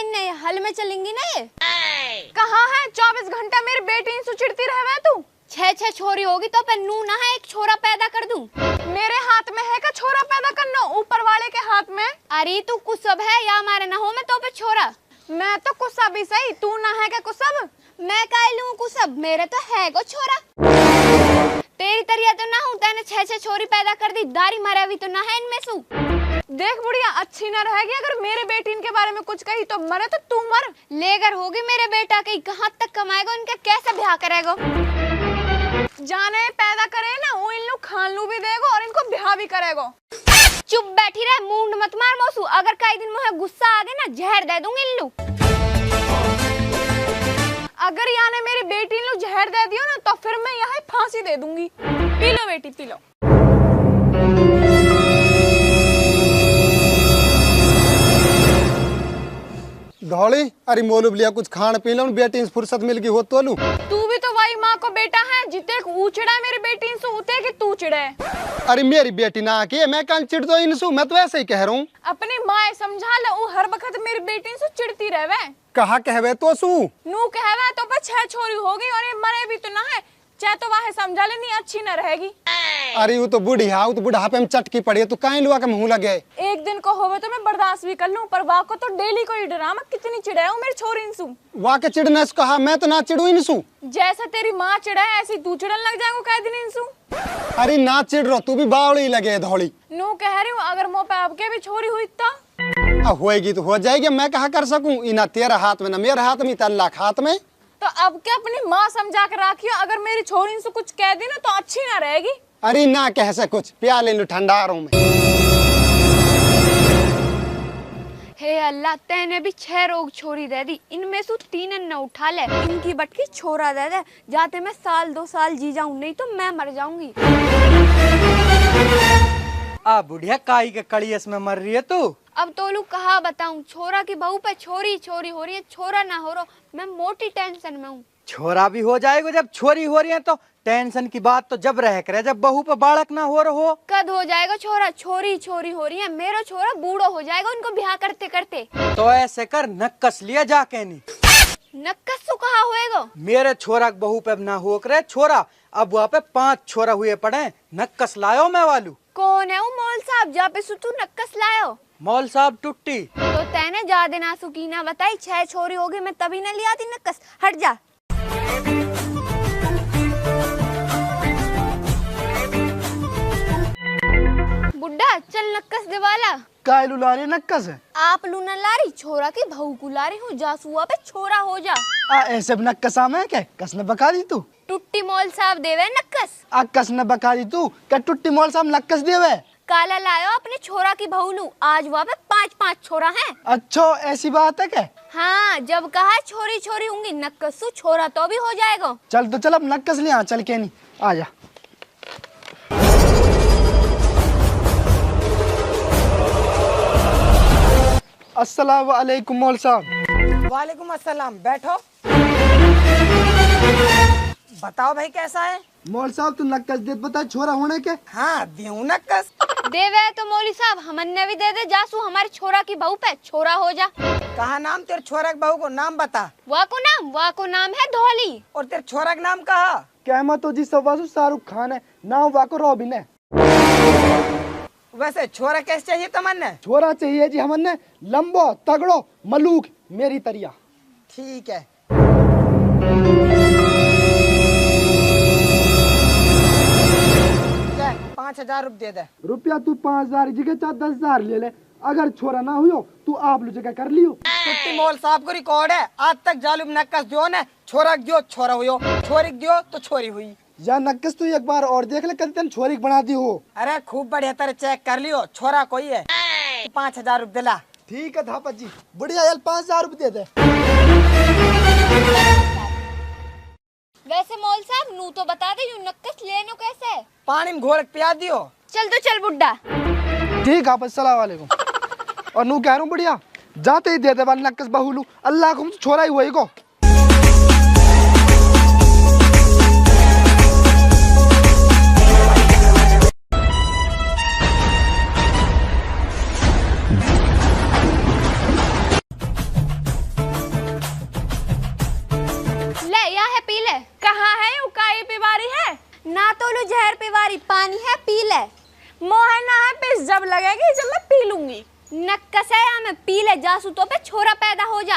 इनने हल में चलेंगी ना ये। कहाँ है 24 घंटा मेरी बेटी से चिढ़ती रहे तू। 6 छोरी होगी तो पे नू ना है एक छोरा पैदा कर दूं। मेरे हाथ में है का छोरा पैदा करना, ऊपर वाले के हाथ में। अरे तू कुसब है या हमारे ना हो में तो पे छोरा। मैं तो कुसब ही सही, तू ना है का कुसब। मैं कह लूं कुसब, मेरे तो है को छोरा। तेरी तरिया तो ना हूं, तैने 6 छोरी पैदा कर दी, दारी मरा भी तो ना है इनमें सु। देख बुढ़िया अच्छी न रहेगी, अगर मेरे बेटी के बारे में कुछ कही तो मरे तो तू मर। लेकर होगी मेरे बेटा के, कहाँ तक कमाएगा, इनका कैसे ब्याह करेगा। जाने पैदा करे ना वो इन लोग खान लू भी देगा और इनको ब्याह भी करेगा। चुप बैठी रहे, मुंड मत मार मौसू, अगर कई दिन मुझे गुस्सा आ गया ना जहर दे दूंगी इन लोग। अगर यहाँ ने मेरी बेटी इन लोग जहर दे दियो ना तो फिर मैं यहाँ फांसी दे दूंगी। पी लो बेटी पी लो। धौली अरे मोलू लिया कुछ खान पी लो, बेटी से फुर्सत मिल गई हो तो लू। तू भी तो वही माँ को बेटा है, जिते ऊचड़ा मेरी बेटी से उते कि तू चिड़े। अरे मेरी बेटी ना आके मैं कहाँ चिड़ दो इनसू, मैं तो ऐसे ही कह रहा हूँ। अपनी माँ समझा लो, वो हर वक्त मेरी बेटी से चिड़ती रहे। कहा कहवे तो सू नू कहवे तो पर 6 छोरी होगी और ये मरे भी तो ना है, चाहे तो वह समझा लेनी अच्छी न रहेगी। अरे वो तो बुढ़िया, वो तो बुढ़ापे में चटकी पड़ी, तू कहीं लुआ के मुँह लगे। एक दिन को होवे तो मैं बर्दाश्त भी कर लूं, पर वाह को तो डेली को ही ड्रामा कितनी चिड़े हूँ मेरी छोरी इंसू। वाह के चिड़ने से कहा, मैं तो ना चिड़ू इनसू। जैसे तेरी माँ चिड़ा है ऐसी तू चिड़न लग जाएगा कह दिन इंसू। अरे ना चिड़ रहो, तू भी बावड़ी लगे धौली। नू कह रही हूँ अगर मुँह पे आपके भी छोरी हुई तो होएगी तो हो जाएगी, मैं कहा कर सकूं। इना तेरा हाथ में ना मेरा हाथ में, अल्लाह के हाथ में। तो अब क्या अपनी माँ समझा कर रखियो, अगर मेरी छोरी से कुछ कह दी ना तो अच्छी ना रहेगी। अरे ना कह से कुछ, प्यार ले लो ठंडा रहा हूं मैं। हे अल्लाह, तैने भी 6 रोग छोरी दे दी, इनमें से 3 न उठा ले, इनकी बटकी छोरा दे दे, जाते मैं 1-2 साल जी जाऊं, नहीं तो मैं मर जाऊंगी। आ बुढ़िया काई के कड़ियस में मर रही है तू। अब तो लोग कहा बताऊं, छोरा की बहू पे छोरी छोरी हो रही है, छोरा ना हो रहा, मैं मोटी टेंशन में हूँ। छोरा भी हो जाएगा जब छोरी हो रही है तो टेंशन की बात तो जब रह करे जब बहू पे बालक ना हो रहा हो। कद हो जाएगा छोरा, छोरी छोरी हो रही है, मेरा छोरा बूढ़ो हो जाएगा उनको ब्याह करते करते। तो ऐसे कर नक्कस लिया जाके नहीं। नक्कस तो कहा होएगा, मेरे छोरा के बहू पे ना हो करे छोरा, अब वहाँ पे 5 छोरा हुए पड़े, नक्कस लायो मैं वालू। कौन है वो मौल साहब जा पे सुतू नक्कस लायो। मौल साहब टुट्टी तो तैने ज्यादा ना सुकीना बताई, 6 छोरी होगी मैं तभी न लिया थी नक्कस, हट जा। बुड्ढा चल नक्कस दिवाला। काय लुला रही नक्कस है? आप लूना ला रही, छोरा की बहू को ला रही हूँ, जासुआ पे छोरा हो जा। ऐसे भी नक्कसा में क्या कस ने बका दी तू? टुट्टी मौल साहब देवे नक्कस। कस ने बका दी तू क्या टुट्टी मौल साहब नक्कस देवे? काला लायो अपने छोरा की बहू लू, आज वहाँ पे 5-5 छोरा हैं। अच्छा ऐसी बात है क्या? हाँ, जब कहा छोरी छोरी होंगी नक्कसू, छोरा तो भी हो जाएगा। चल तो चल अब नक्कस ले आ, चल के नहीं आ जा। अस्सलाम वालेकुम मौल साहब। वालेकुम अस्सलाम, बैठो। बताओ भाई कैसा है? मौल साहब तू नक्कस दे बता छोरा होने के? हाँ देऊ नक्कस। देवे तो मौली साहब हमने भी दे दे, जासू हमारे छोरा की बहू पे छोरा हो जा। कहा नाम तेरे छोरा के बहू को नाम बता। वाह को नाम है धौली। और तेरे छोरा का नाम कहा? कहमा तो जी सवासु शाहरुख खान है, नाम वाको रॉबिन है। वैसे छोरा कैसे चाहिए तमन्ने? छोरा चाहिए जी हमने लंबो तगड़ो मलूक मेरी तरिया। ठीक है। 5,000 रुपये दे दे। रुपया तू 5,000 जगह 10,000 ले ले, अगर छोरा ना हुयो तू आप लो जगह कर लियो। टुट्टी मौल साहब को रिकॉर्ड है, आज तक जालिम नक्कस दियो ने, छोरा दियो छोरा हुयो, छोरी दियो तो छोरी हुई। या नक्कस तू एक बार और देख ले, कल तेन छोरी बना दी हो। अरे खूब बढ़िया तरह चेक कर लियो, छोरा कोई है। 5,000 रुपये दिला। ठीक है थापा जी, बढ़िया यार 5,000 रुपये दे दे। वैसे मौल साहब नू तो बता दे यू नक्कस लेनो कैसे? पानी में घोल के पिया दियो। चल तो चल बुड्ढा। ठीक है अस्सलाम वालेकुम। और नू कह रहा हूँ बढ़िया जाते ही दे दे वाल नक्कस बहुलू, अल्लाह को छोरा ही हुई को। जब लगेगी जब मैं पी लूंगी। नक्कस है या मैं पी ले जासू तो पे छोरा पैदा हो जा।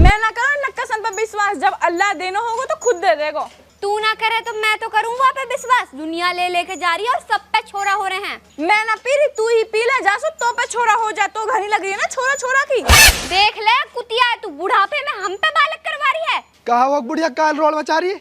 मैं ना करूँ नक्कसन पर विश्वास, जब अल्लाह देना होगा तो खुद दे देगा। तू ना करे तो मैं तो करूँ वहाँ पे विश्वास। दुनिया ले लेके जा रही है और सब पे छोरा हो रहे हैं। मैं ना पी रही, तू ही पी ले जासू तो पे छोरा हो जा। तो घनी लग रही है ना छोरा छोरा की। देख ले कुतिया है तू, बुढ़ापे में हम पे बालक करवा रही है। कहा वो बुढ़िया काल रोड मचा रही है।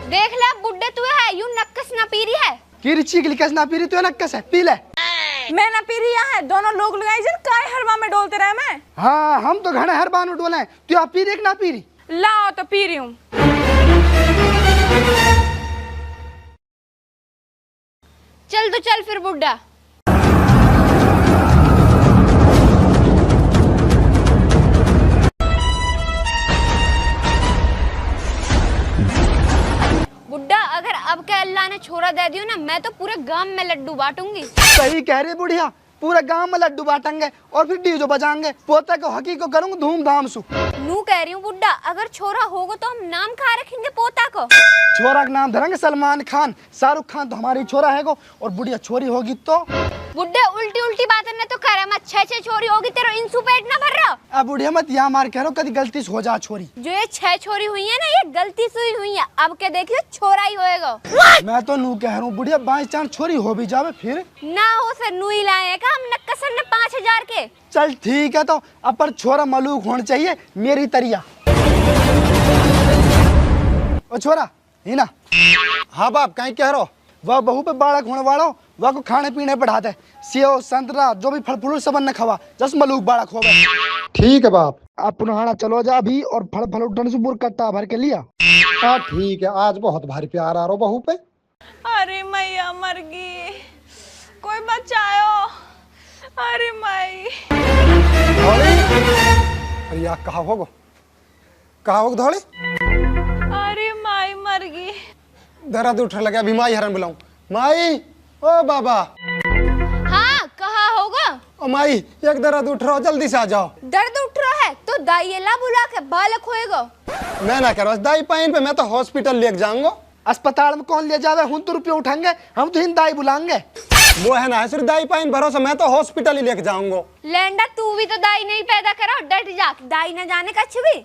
देख ले बुड्ढे तू है यूं नक्कस ना पी रही है। की रिची की लिकस ना पी रही तू नक्कस है, पी ले। मैं ना पी रही है, दोनों लोग लगाई जिन काय हरवा में डोलते रहे मैं। हाँ हम तो घने हर बार डोले, तू आप पी रही कि ना पी रही? लाओ तो पी रही हूँ। चल तो चल फिर बुड्ढा। बुड्ढा अगर अब के अल्लाह ने छोरा दे दियो ना, मैं तो पूरे गांव में लड्डू बांटूंगी। सही कह रही बुढ़िया, पूरे गांव में लड्डू बांटेंगे और फिर डीजो बजाएंगे। पोते को हकी को करूंगा धूमधाम से। नू कह रही हूँ बुड्ढा, अगर छोरा होगा तो हम नाम खा रखेंगे पोता को। छोरा का नाम धरेंगे सलमान खान। शाहरुख खान तो हमारी छोरा है को, और बुढ़िया छोरी होगी तो। बुड्ढे उल्टी उल्टी बातें न तो करे मत। 6 छोरी होगी तेरा इंसू पेट ना भर रहा। अब बुढ़िया मत यहाँ मार कह रहा कभी गलती से हो जा छोरी। जो ये 6 छोरी हुई है ना, ये गलती से ही हुई है। अब के देखियो छोरा ही होएगा। मैं तो नू कह रहा हूँ बुढ़िया, बाई चांस छोरी हो भी जावे फिर ना हो सर नू ही लाएगा हम नक्कसन ने 5000 के। चल ठीक है, तो अब पर छोरा मलूक होना चाहिए मेरी तरिया। ओ छोरा ही ना। हाँ बाप कहीं कह रहो? वह बहू पे बालक होने वाला वह को खाने पीने बढ़ा दे। सेव संतरा जो भी फल फूल सब न खवा, जस मलूक बालक हो गए। ठीक है बाप। अब पुनहाना चलो जा भी, और फल फल उठने से कट्टा भर के लिया। हाँ ठीक है, आज बहुत भारी प्यार आ रहा बहू पे। अरे मैया मर गई, कोई बचाओ। अरे माई। अरे यार कहा होगा धोड़ी? अरे माई मर गई। दर्द उठ लगा, अभी माई हरन बुलाऊं। माई ओ बाबा। हाँ कहा होगा? ओ माई एक दर्द उठ रहा हो, जल्दी से आ जाओ। दर्द उठ रहा है तो दाई ला बुला के बालक होएगा। मैं ना करो दाई पाइन पे, मैं तो हॉस्पिटल लेके जाऊंगा। अस्पताल में कौन ले जावे, हम तो रुपये उठाएंगे, हम तो हिंदाई बुलाएंगे। वो है ना सिर्फ दाई पाइन भरोसा, मैं तो हॉस्पिटल ही लेके जाऊंगा। लैंडा तू भी तो दाई नहीं पैदा करा, डट जा। दाई न जाने का भी।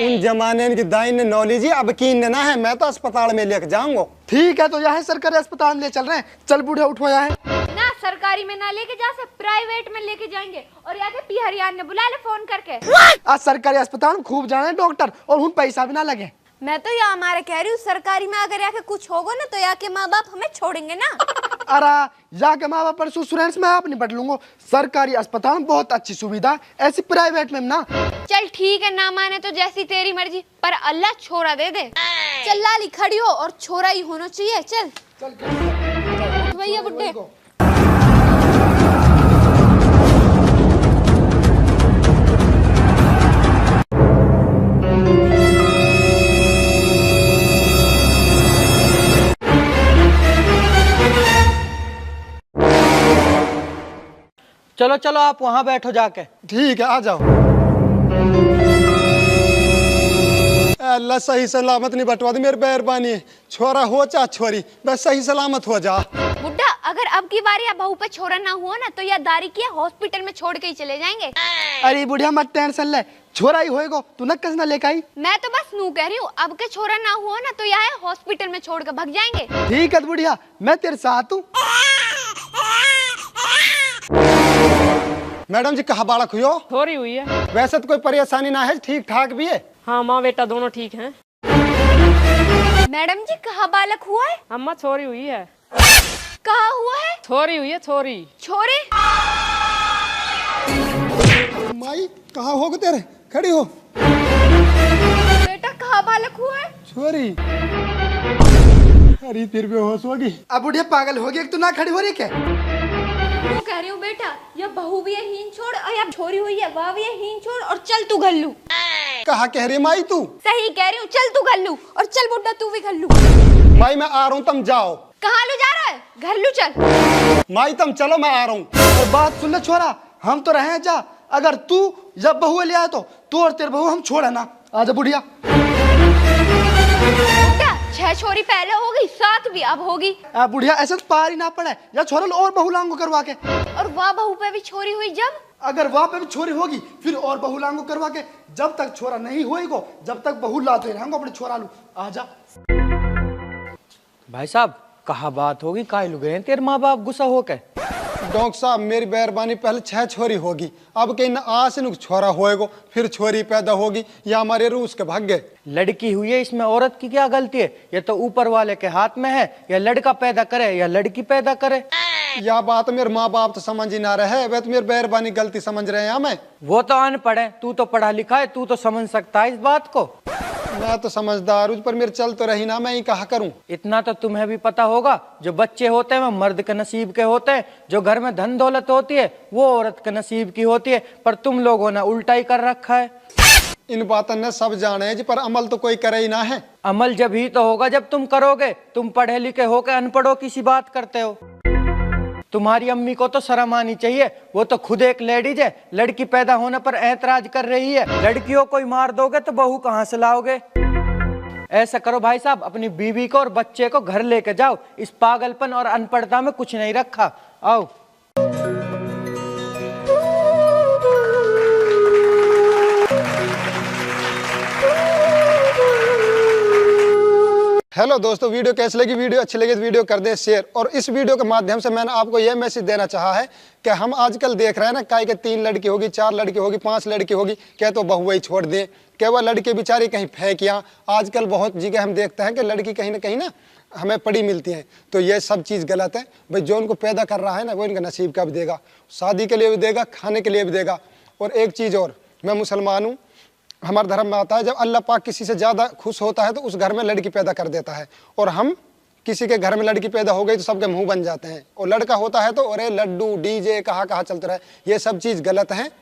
उन जमाने की दाई ने नॉलेज ही अब की ना है, मैं तो अस्पताल में लेके जाऊंगा। ठीक है, तो यहाँ सरकारी अस्पताल में ले चल रहे हैं। चल बूढ़े उठो यहाँ। ना सरकारी में ना लेके जा से, प्राइवेट में लेके जाएंगे। और यहाँ के पी हरियाण ने बुला ले फोन करके। आज सरकारी अस्पताल में खूब जाने डॉक्टर, और उन पैसा भी ना लगे। मैं तो यहाँ हमारे कह रही हूँ, सरकारी में अगर यहाँ के कुछ होगा ना तो यहाँ के माँ बाप हमें छोड़ेंगे ना। अरे जाके माँ बाप पर इंश्योरेंस में आप नहीं बट लूंगा। सरकारी अस्पताल में बहुत अच्छी सुविधा, ऐसी प्राइवेट में ना। चल ठीक है, ना माने तो जैसी तेरी मर्जी, पर अल्लाह छोरा दे दे। चल लाली खड़ी हो, और छोरा ही होना चाहिए। चल भैया बुड्ढे। चलो चलो आप वहाँ बैठो जाके। ठीक है आ जाओ। अल्लाह सही सलामत नहीं बटवा दे, मेरी मेहरबानी है। छोरा हो चाहे छोरी, बस सही सलामत हो जा। बुड्ढा अगर अब की बार या बहू पे छोरा ना हुआ ना तो या दारी किया हॉस्पिटल में छोड़ के ही चले जाएंगे। अरे बुढ़िया मत टेंशन ले, छोरा ही होएगा, तू न कस ना लेके आई। मैं तो बस नू कह रही हूँ, अब के छोरा ना हुआ ना तो यहाँ हॉस्पिटल में छोड़ के भाग जाएंगे। ठीक है बुढ़िया, मैं तेरे साथ हूँ। मैडम जी कहा बालक हुई हो? छोरी हुई है। वैसे तो कोई परेशानी ना है, ठीक ठाक भी है। हाँ माँ बेटा दोनों ठीक हैं। मैडम जी कहा बालक हुआ है? अम्मा छोरी हुई है। कहा हुआ है? छोरी हुई है छोरी। छोरे? माई कहा होगा तेरे, खड़ी हो। बेटा कहा बालक हुआ है? छोरी। अरे तेरे बेहोश होगी। अब बुढ़िया पागल हो गई, तू ना खड़ी हो रही क्या? वो कह रही हूँ बेटा, ये बहू भी है हीन छोड़, और ये छोरी हुई है वह भी है हीन छोड़, और चल तू घल्लू। कहा कह रही माई तू? सही कह रही हूँ, चल तू घल्लू, और चल बुड्ढा तू भी घल्लू। माई मैं आ रहा हूँ, तुम जाओ। कहाँ लू जा रहा है? घल्लू चल। माई तुम चलो, मैं आ रहा हूँ। और बात सुन ले छोरा, हम तो रहे जा, अगर तू जब बहू ले आए तो तू और तेरे बहू हम छोड़े ना। आजा बुढ़िया। बेटा 6 छोरी पहले होगी, 7 भी अब होगी। बुढ़िया ऐसे तो पार ही ना पड़े, या छोरा लो और बहू लांगो करवा के। और वाह बहू पे भी छोरी हुई जब। अगर वहां पे भी छोरी होगी फिर और बहू लांगो करवा के, जब तक छोरा नहीं होएगो जब तक बहू लाते रहेंगे अपने छोरा लू। आजा भाई साहब कहा बात होगी, काहे लुग गए तेरे माँ बाप गुस्सा होके। डॉक्टर साहब मेरी मेहरबानी पहले 6 छोरी होगी, अब कहीं न आस न छोरा होएगो, फिर छोरी पैदा होगी या हमारे रूस के भाग गए। लड़की हुई है, इसमें औरत की क्या गलती है? ये तो ऊपर वाले के हाथ में है, या लड़का पैदा करे या लड़की पैदा करे। या बात मेरे माँ बाप तो समझ ही ना रहे, वे तो मेरी मेहरबानी गलती समझ रहे हैं हमें। वो तो अनपढ़ है, तू तो पढ़ा लिखा है, तू तो समझ सकता है इस बात को। मैं तो समझदार हूँ पर मेरे चल तो रही ना, मैं ही कहा करूँ। इतना तो तुम्हें भी पता होगा, जो बच्चे होते हैं वो मर्द के नसीब के होते हैं, जो घर में धन दौलत होती है वो औरत के नसीब की होती है, पर तुम लोगों ने उल्टा ही कर रखा है। इन बातों ने सब जाने हैं जी, पर अमल तो कोई करे ही ना है। अमल जब ही तो होगा जब तुम करोगे। तुम पढ़े लिखे होकर अनपढ़ों की सी बात करते हो। तुम्हारी अम्मी को तो शर्म आनी चाहिए, वो तो खुद एक लेडीज है, लड़की पैदा होने पर ऐतराज कर रही है। लड़कियों को ही मार दोगे तो बहू कहाँ से लाओगे? ऐसा करो भाई साहब, अपनी बीवी को और बच्चे को घर लेके जाओ, इस पागलपन और अनपढ़ता में कुछ नहीं रखा। आओ। हेलो दोस्तों, वीडियो कैसी लगी? वीडियो अच्छी लगी तो वीडियो कर दे शेयर। और इस वीडियो के माध्यम से मैंने आपको यह मैसेज देना चाहा है कि हम आजकल देख रहे हैं ना, काहे के 3 लड़की होगी, 4 लड़की होगी, 5 लड़की होगी, क्या तो बहु ही छोड़ दें, क्या वह लड़की बेचारी कहीं फेंकियाँ। आजकल बहुत जगह हम देखते हैं कि लड़की कहीं ना हमें पड़ी मिलती हैं, तो ये सब चीज़ गलत है भाई। जो उनको पैदा कर रहा है ना वो इनका नसीब का भी देगा, शादी के लिए भी देगा, खाने के लिए भी देगा। और एक चीज़ और, मैं मुसलमान हूँ, हमारे धर्म में आता है जब अल्लाह पाक किसी से ज़्यादा खुश होता है तो उस घर में लड़की पैदा कर देता है। और हम किसी के घर में लड़की पैदा हो गई तो सबके मुंह बन जाते हैं, और लड़का होता है तो अरे लड्डू डीजे कहाँ चलते रहे। ये सब चीज़ गलत है।